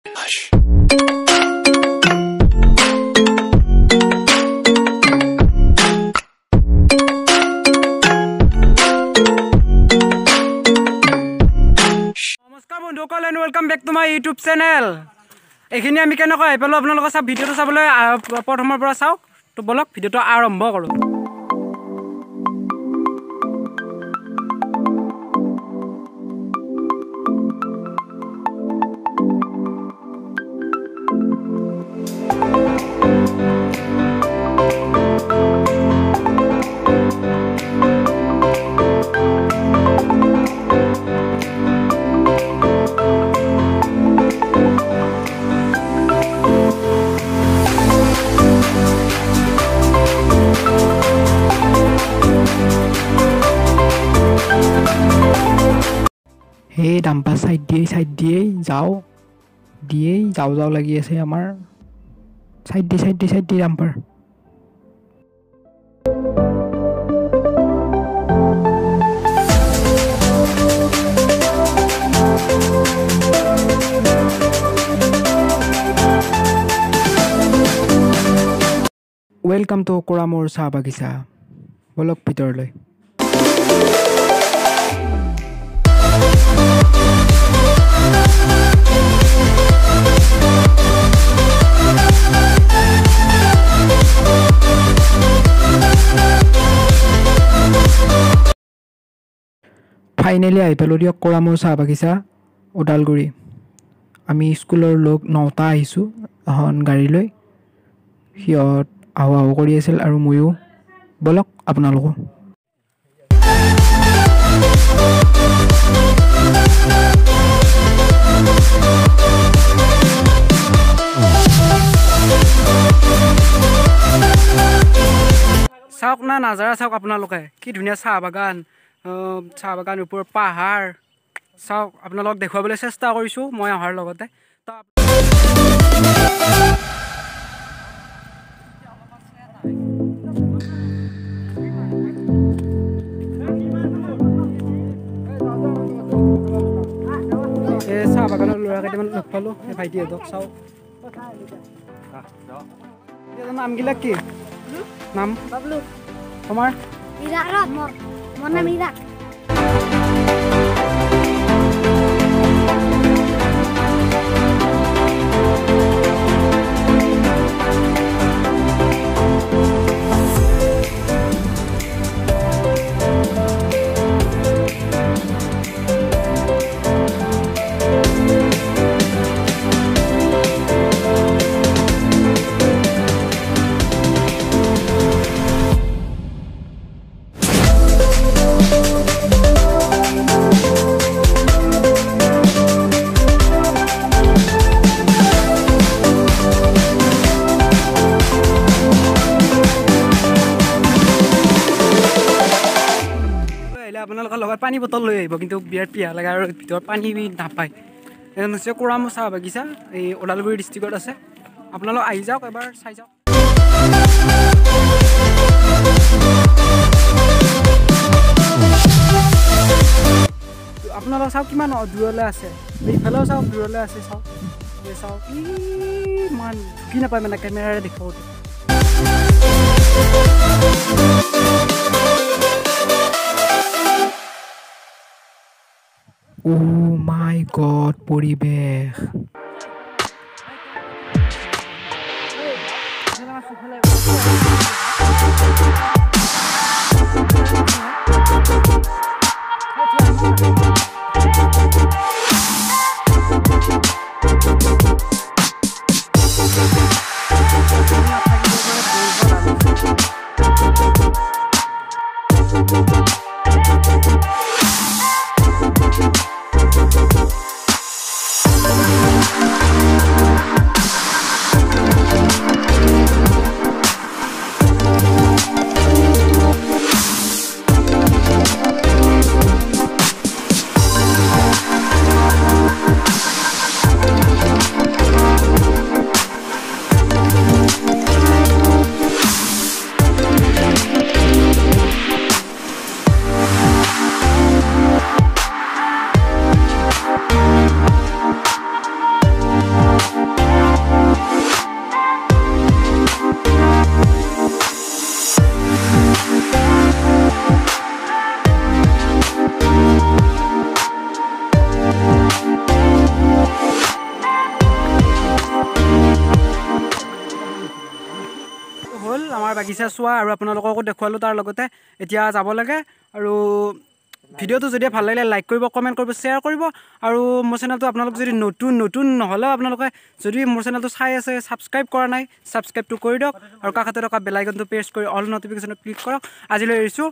নমস্কাৰ বন্ধুসকল and welcome back to my YouTube channel. এইখিনি আমি কেনেকৈ আহি পালোঁ আপোনালোকে চাওক, ভিডিঅ'টো চাবলৈ প্ৰথমৰ পৰা চাওক। তো বলক ভিডিঅ'টো আৰম্ভ কৰোঁ। এই ডাম্পাৰ সাইড দিয়ে যাও লাগি আছে আমাৰ সাইড দিয়ে ডাম্পাৰ। ৱেলকাম টু কোৰামৰ চাহ বাগিচা। বলক ভিতৰলৈ। ফাইনেলি আহি পালোঁ দিয়ক কোৰামৰ চাহ বাগিচা ওদালগুৰি। আমি স্কুলৰ লগ 9টা আহিছোঁ এখন গাড়ী লৈ। সিহঁত আহু কৰি আছিল আৰু ময়ো। বলক আপোনালোকো। চাওক না নাজাৰা চাওক আপোনালোকে, কি ধুনীয়া চাহ বাগান ওপৰত পাহাৰ। চাওক আপোনালোকক দেখুৱাবলৈ চেষ্টা কৰিছোঁ মই অহাৰ লগতে। এই চাহ বাগানৰ ল'ৰা কেইটামান লগ পালোঁ, এই ভাইটিহঁতক। চাওক নামবিলাক কি? নাম বাবলু। তোমাৰ? মোৰ নাম ইৰা। আপোনালোকৰ লগত পানী বটল লৈ আহিব, কিন্তু বিৰাট পিয়াহ লাগে আৰু ভিতৰত পানী নাপায়। এইখন হৈছে কোৰামৰ চাহ বাগিচা, এই ওদালগুৰি ডিষ্ট্ৰিক্টত আছে। আপোনালোক আহি যাওক, এবাৰ চাই যাওক। আপোনালোক চাওক কিমান দূৰলৈ আছে, এইফালেও চাওক দূৰলৈ আছে। চাওক চাওক ইমান ঢুকি নাপায় মানে কেমেৰাৰে দেখুৱাওঁতে। Oh my God, পৰিৱেশ। বাগিচা চোৱা আৰু আপোনালোককো দেখুৱালোঁ তাৰ লগতে এতিয়া যাব লাগে আৰু ভিডিঅ'টো যদি ভাল লাগিলে লাইক কৰিব কমেণ্ট কৰিব শ্বেয়াৰ কৰিব আৰু মোৰ চেনেলটো আপোনালোক যদি নতুন নহ'লেও আপোনালোকে যদি মোৰ চেনেলটো চাই আছে ছাবস্ক্ৰাইব কৰা নাই ছাবস্ক্ৰাইবটো কৰি দিয়ক আৰু কাষতে থকা বেল আইকনটো প্ৰেছ কৰি অল নটিফিকেশ্যনত ক্লিক কৰক আজিলৈ এৰিছোঁ